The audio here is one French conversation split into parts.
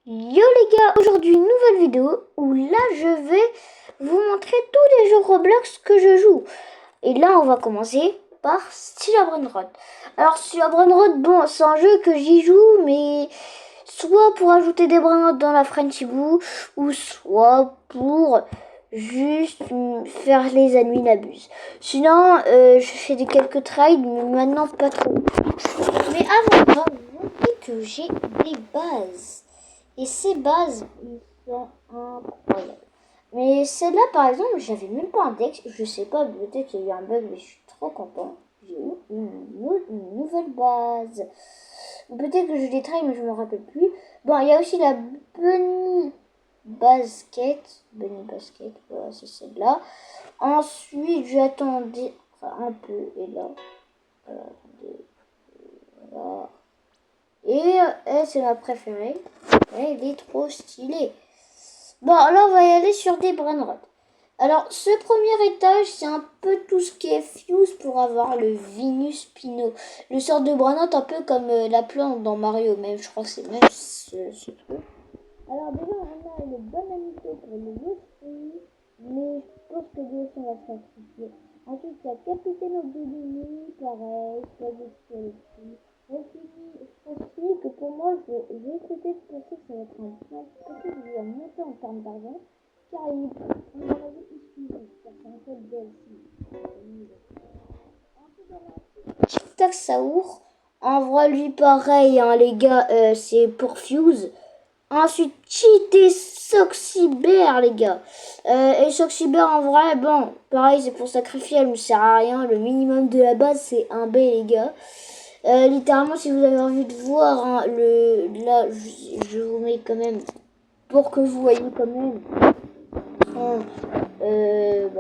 Yo les gars, aujourd'hui une nouvelle vidéo où là je vais vous montrer tous les jeux Roblox que je joue. Et là on va commencer par Styla Brainrot. Alors Styla Brainrot, bon c'est un jeu que j'y joue mais soit pour ajouter des Brainrot dans la Friendship ou soit pour juste faire les ennemis n'abusent. Sinon je fais des quelques trades mais maintenant pas trop. Mais avant ça, vous montrer que j'ai des bases. Et ces bases, ils sont incroyables. Mais celle-là, par exemple, j'avais même pas un texte. Je sais pas, peut-être qu'il y a eu un bug, mais je suis trop content. J'ai eu une nouvelle base. Peut-être que je l'ai trahi, mais je me rappelle plus. Bon, il y a aussi la Bunny Basket. Bunny Basket, voilà, c'est celle-là. Ensuite, j'attendais un peu, et là, attendez, voilà. Et elle, c'est ma préférée. Elle est trop stylée. Bon, là, on va y aller sur des Brainrot. Alors, ce premier étage, c'est un peu tout ce qui est fuse pour avoir le Venus Pino. Le sort de Brainrot, un peu comme la plante dans Mario, même. Je crois que c'est même ce truc. Alors, déjà, on a le bon amito pour le fruit, mais je pense que Dieu on va sacrifier. Ensuite, il y a Capitaine Obélini, pareil, pas de qualité. Aussi que pour moi, j'ai peut-être pensé que ça va être un plan, peut-être que je vais monter en termes d'argent, car il est exclusif, car c'est un peu de DLC. Ensuite, on a Tic-Tac Saour. En vrai, lui, pareil, hein, les gars, c'est pour Fuse. Ensuite, Cheaté Soxyber, les gars. Et Soxyber, en vrai, bon, pareil, c'est pour sacrifier, elle ne sert à rien. Le minimum de la base, c'est un B, les gars. Littéralement, si vous avez envie de voir, hein, là, je vous mets quand même, pour que vous voyez quand même. Hein,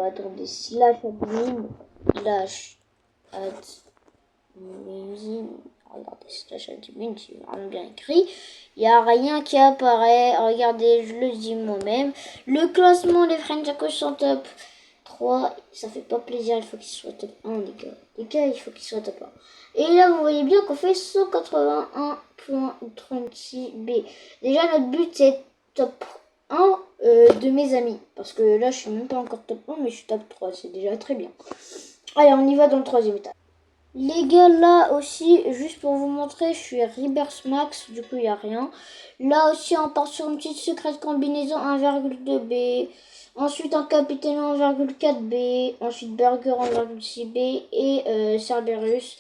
attendez, slash admin, slash admin. Regardez, slash admin, c'est vraiment bien écrit. Il n'y a rien qui apparaît. Regardez, je le dis moi-même. Le classement des Friends à cause sont top 3. Ça fait pas plaisir, il faut qu'il soit top 1, les gars. Les gars, il faut qu'il soit top 1. Et là, vous voyez bien qu'on fait 181.36B. Déjà, notre but, c'est top 1 de mes amis. Parce que là, je suis même pas encore top 1, mais je suis top 3. C'est déjà très bien. Allez, on y va dans le troisième état. Les gars, là aussi, juste pour vous montrer, je suis Rebirth Max, du coup, il n'y a rien. Là aussi, on part sur une petite secrète combinaison 1,2B. Ensuite, un capitaine 1,4B. Ensuite, Burger 1,6B. Et Cerberus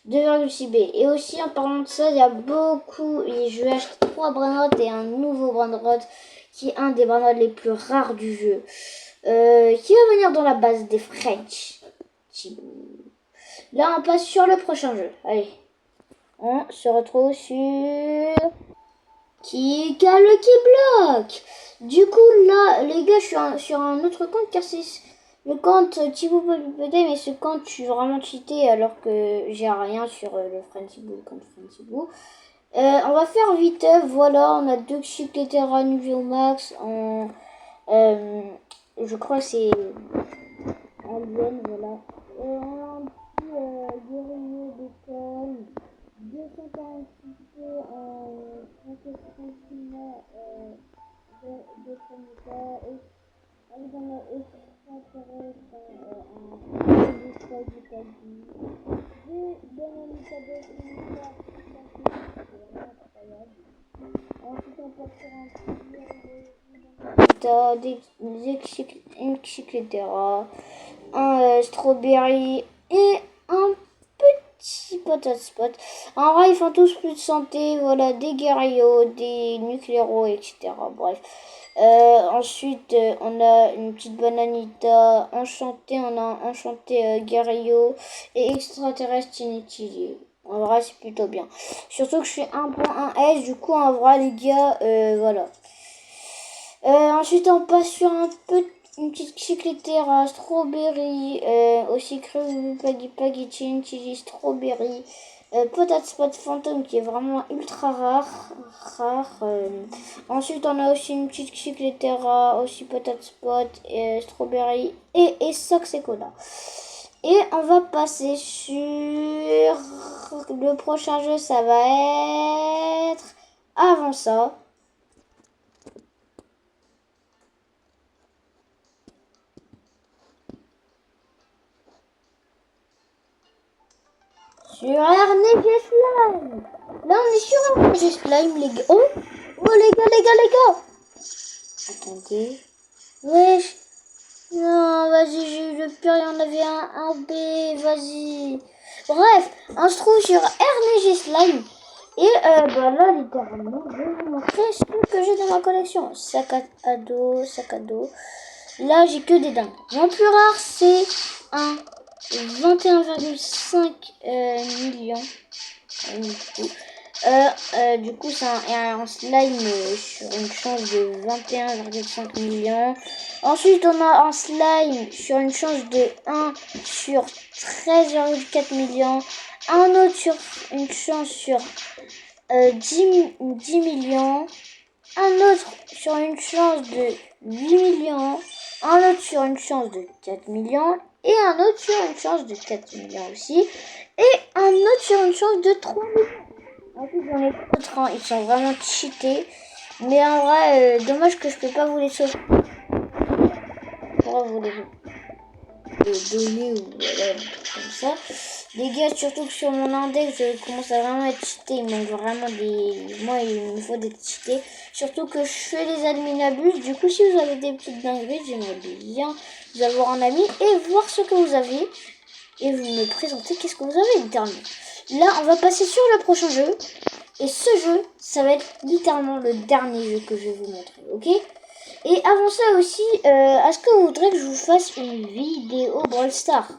2,6B. Et aussi, en parlant de ça, il y a beaucoup. Et je vais acheter 3 Brainrot et un nouveau Brainrot, qui est un des Brainrot les plus rares du jeu. Qui va venir dans la base des French. Là, on passe sur le prochain jeu. Allez. On se retrouve sur qui a le qui bloque. Du coup, là, les gars, je suis sur un autre compte car c'est le compte Thibaut Popépédé, mais ce compte, je suis vraiment cheaté alors que j'ai rien sur le Friendship compte Friendship. On va faire vite. Voilà, on a 2 Chicletera niveau max en. Je crois que c'est Alien, voilà. On a un petit guerrier d'école, 246 en conséquentement de Sanita, et on a extraterrestre en détail du Kaji, des Benamita d'Osimita, c'est vraiment incroyable. Ensuite, on passe sur un petit etc. Un strawberry et un petit potat spot. En vrai, ils font tous plus de santé. Voilà, des guerriers, des nucléros, etc. Bref. Ensuite, on a une petite bananita enchantée. On a enchanté guerrier et extraterrestre inutilisé. En vrai, c'est plutôt bien. Surtout que je suis 1.1S. Du coup, en vrai, les gars, voilà. Ensuite, on passe sur une petite chicletera, strawberry, aussi crème paggy chili strawberry, potat spot fantôme qui est vraiment ultra rare. Ensuite, on a aussi une petite chicletera, aussi potat spot, strawberry et sox et cola. Et on va passer sur le prochain jeu, ça va être avant ça. sur RNG Slime. Là, on est sur RNG Slime, les gars. Oh, les gars. Attendez. Wesh. Non, vas-y, j'ai eu le pire, il y en avait un B, vas-y. Bref, on se trouve sur RNG Slime. Et bah là, littéralement, je vais vous montrer ce que j'ai dans ma collection. Sac à dos. Là, j'ai que des dingues. Mon plus rare, c'est un 21,5 millions. Du coup, c'est un slime sur une chance de 21,5 millions. Ensuite, on a un slime sur une chance de 1 sur 13,4 millions. Un autre sur une chance sur 10 millions. Un autre sur une chance de 8 millions. Un autre sur une chance de 4 millions. Et un autre sur une chance de 4 millions aussi. Et un autre sur une chance de 3 millions. Ensuite, j'en ai d'autres, hein. Ils sont vraiment cheatés. Mais en vrai, dommage que je peux pas vous les sauver. Je pourrais vous les donner ou voilà, des trucs comme ça. Les gars, surtout que sur mon index, je commence à vraiment être cheaté. Il manque vraiment des... Moi, il me faut d'être cheaté. Surtout que je fais les adminables. Du coup, si vous avez des petites dingueries, j'aimerais bien vous avoir un ami et voir ce que vous avez. Et vous me présenter qu'est-ce que vous avez littéralement. Là, on va passer sur le prochain jeu. Et ce jeu, ça va être littéralement le dernier jeu que je vais vous montrer, ok? Et avant ça aussi, est-ce que vous voudrez que je vous fasse une vidéo Brawl Stars?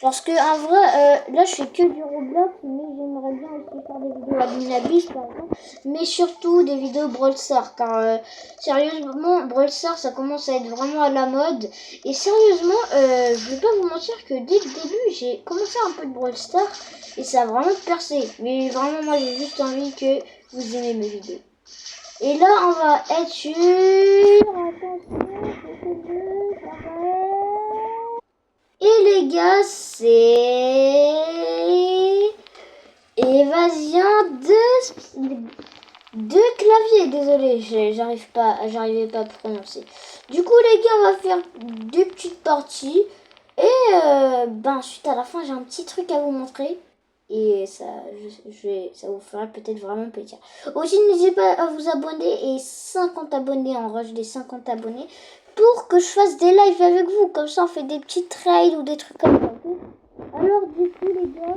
Parce que en vrai, là je fais que du Roblox, mais j'aimerais bien aussi faire des vidéos Adminabyss par exemple, mais surtout des vidéos Brawl Stars, car sérieusement, Brawl Stars ça commence à être vraiment à la mode, et sérieusement, je vais pas vous mentir que dès le début, j'ai commencé un peu de Brawl Stars, et ça a vraiment percé, mais vraiment moi j'ai juste envie que vous aimez mes vidéos. Et là on va être sur... Et les gars, c'est évasion de clavier. Désolé, j'arrivais pas à prononcer. Du coup, les gars, on va faire deux petites parties. Et ensuite, à la fin, j'ai un petit truc à vous montrer. Et ça, ça vous fera peut-être vraiment plaisir. Aussi, n'hésitez pas à vous abonner. Et 50 abonnés, on rush des 50 abonnés. Pour que je fasse des lives avec vous. Comme ça, on fait des petits trails ou des trucs comme ça. Okay. Alors, du coup, les gars...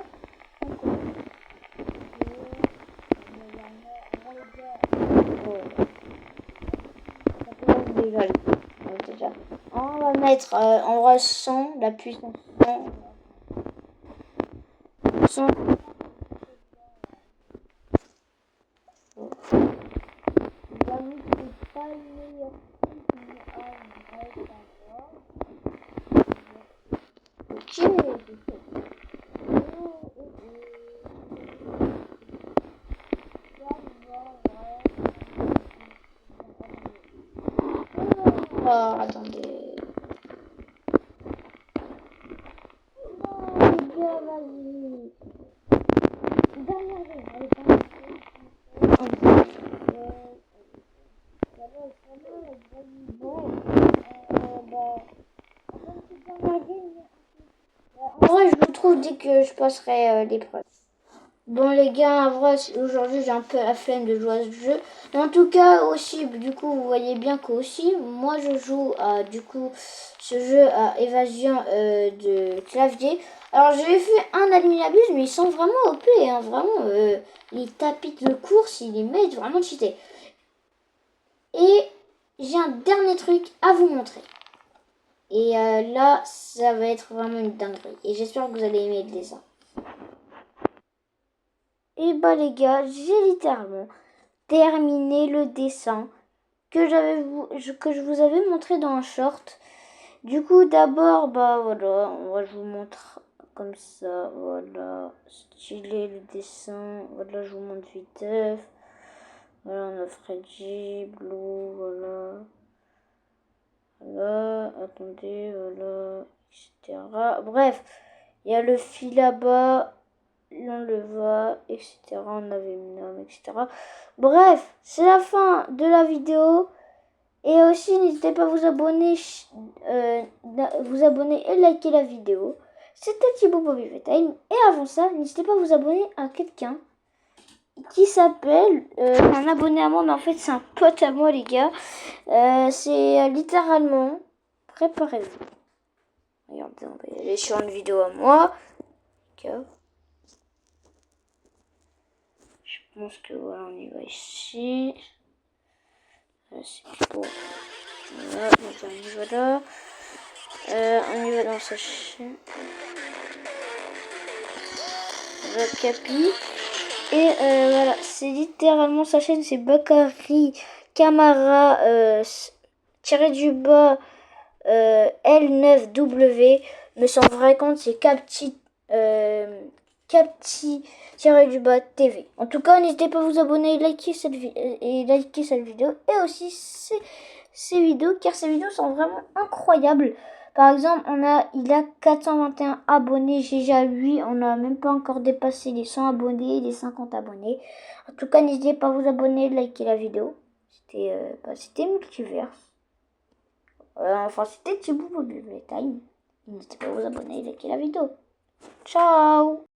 Déjà. On va mettre en rush 100, la puissance 100. Oh, attendez. Non, les gars, vas-y. En vrai, je vous trouve dès que je passerai l'épreuve. Bon les gars, en vrai, aujourd'hui j'ai un peu la flemme de jouer à ce jeu. Mais en tout cas aussi, du coup, vous voyez bien que aussi, moi je joue à du coup ce jeu à évasion de clavier. Alors j'ai fait un adminabuse, mais ils sont vraiment OP, hein, vraiment. Les tapis de course, ils les mettent vraiment cheatés. Et j'ai un dernier truc à vous montrer. Et là, ça va être vraiment une dinguerie. Et j'espère que vous allez aimer le dessin. Et bah les gars, j'ai littéralement terminé le dessin que je vous avais montré dans un short. Du coup, d'abord, bah voilà, je vous montre comme ça, voilà, stylé le dessin. Voilà, je vous montre vite. Voilà, on a Freddy, Blue, voilà. Voilà, attendez, voilà, etc. Bref, il y a le fil là-bas. On le voit, etc. On avait mis un, etc. Bref, c'est la fin de la vidéo. Et aussi, n'hésitez pas à vous abonner et liker la vidéo. c'était Thibaut Bobby Time. Et avant ça, n'hésitez pas à vous abonner à quelqu'un qui s'appelle un abonné à moi, mais en fait c'est un pote à moi les gars. C'est littéralement, préparez-vous. Regardez, on va y aller sur une vidéo à moi. Je pense que voilà, on y va ici. C'est bon. Voilà, donc on y va là. On y va dans sa chaîne. Voilà, Capi. Et voilà, c'est littéralement sa chaîne, c'est Bakary Camara tiré du bas L9W. Mais son vrai compte c'est Capti tiré du bas TV. En tout cas, n'hésitez pas à vous abonner et liker cette vidéo et aussi ces vidéos, car ces vidéos sont vraiment incroyables. Par exemple, il a 421 abonnés, j'ai déjà 8, on n'a même pas encore dépassé les 100 abonnés, les 50 abonnés. En tout cas, n'hésitez pas à vous abonner, liker la vidéo. C'était Multiverse. Enfin, c'était Thibaut Bobby Time. N'hésitez pas à vous abonner, liker la vidéo. Ciao!